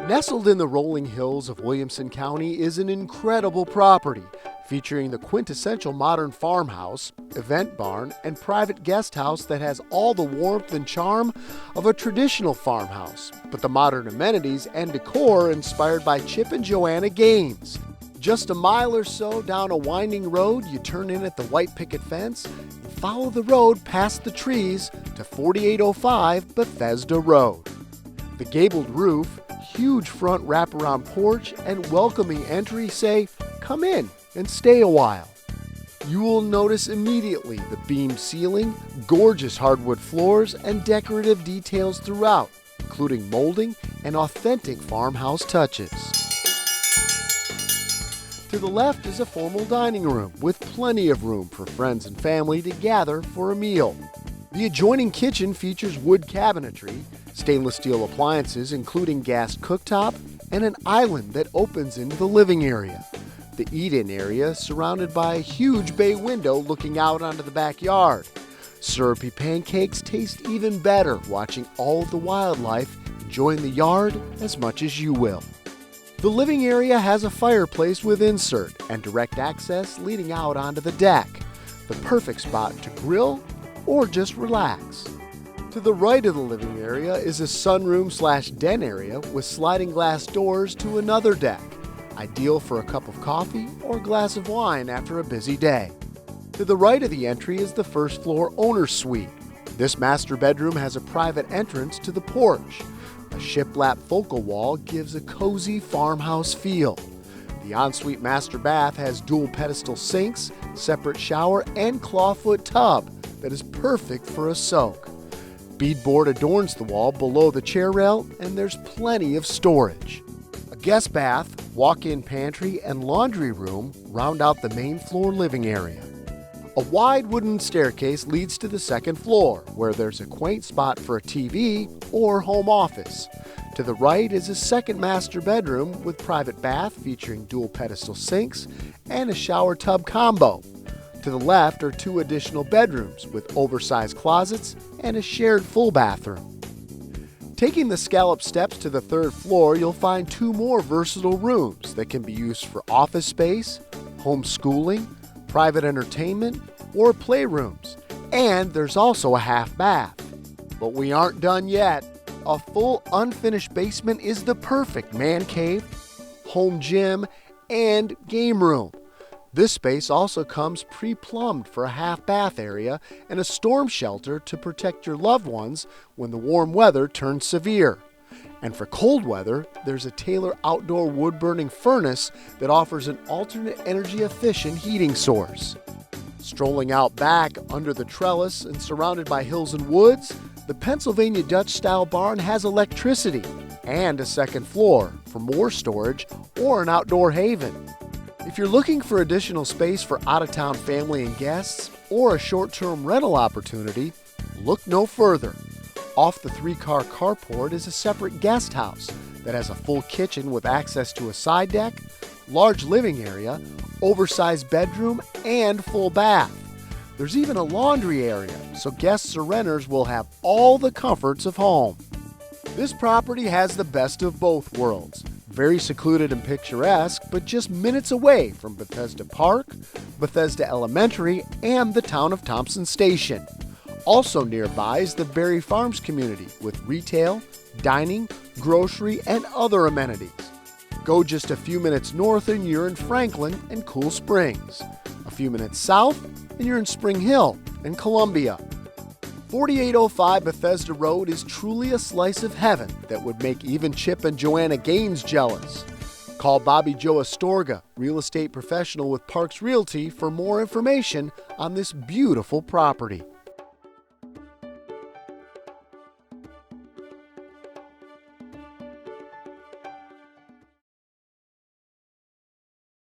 Nestled in the rolling hills of Williamson County is an incredible property featuring the quintessential modern farmhouse, event barn, and private guest house that has all the warmth and charm of a traditional farmhouse, but the modern amenities and decor inspired by Chip and Joanna games. Just a mile or so down a winding road, you turn in at the white picket fence and follow the road past the trees to 4805 Bethesda Road. The gabled roof, huge front wraparound porch, and welcoming entry say, "Come in and stay a while." You will notice immediately the beamed ceiling, gorgeous hardwood floors, and decorative details throughout, including molding and authentic farmhouse touches. To the left is a formal dining room with plenty of room for friends and family to gather for a meal. The adjoining kitchen features wood cabinetry, stainless steel appliances including gas cooktop, and an island that opens into the living area. The eat-in area is surrounded by a huge bay window looking out onto the backyard. Syrupy pancakes taste even better watching all of the wildlife enjoying the yard as much as you will. The living area has a fireplace with insert and direct access leading out onto the deck, the perfect spot to grill or just relax. To the right of the living area is a sunroom/den area with sliding glass doors to another deck, ideal for a cup of coffee or glass of wine after a busy day. To the right of the entry is the first floor owner's suite. This master bedroom has a private entrance to the porch. A shiplap focal wall gives a cozy farmhouse feel. The ensuite master bath has dual pedestal sinks, separate shower, and clawfoot tub that is perfect for a soak. Beadboard adorns the wall below the chair rail, and there's plenty of storage. A guest bath, walk-in pantry, and laundry room round out the main floor living area. A wide wooden staircase leads to the second floor, where there's a quaint spot for a TV or home office. To the right is a second master bedroom with private bath featuring dual pedestal sinks and a shower tub combo. To the left are two additional bedrooms with oversized closets and a shared full bathroom. Taking the scallop steps to the third floor, you'll find two more versatile rooms that can be used for office space, homeschooling, private entertainment, or playrooms. And there's also a half bath. But we aren't done yet. A full unfinished basement is the perfect man cave, home gym, and game room. This space also comes pre-plumbed for a half bath area and a storm shelter to protect your loved ones when the warm weather turns severe. And for cold weather, there's a Taylor outdoor wood-burning furnace that offers an alternate energy-efficient heating source. Strolling out back under the trellis and surrounded by hills and woods, the Pennsylvania Dutch-style barn has electricity and a second floor for more storage or an outdoor haven. If you're looking for additional space for out-of-town family and guests or a short-term rental opportunity, look no further. Off the 3-car carport is a separate guest house that has a full kitchen with access to a side deck, large living area, oversized bedroom, and full bath. There's even a laundry area, so guests or renters will have all the comforts of home. This property has the best of both worlds. Very secluded and picturesque, but just minutes away from Bethesda Park, Bethesda Elementary, and the town of Thompson Station. Also nearby is the Berry Farms community with retail, dining, grocery, and other amenities. Go just a few minutes north and you're in Franklin and Cool Springs. A few minutes south and you're in Spring Hill and Columbia. 4805 Bethesda Road is truly a slice of heaven that would make even Chip and Joanna Gaines jealous. Call Bobbi Jo Astorga, real estate professional with Parks Realty, for more information on this beautiful property.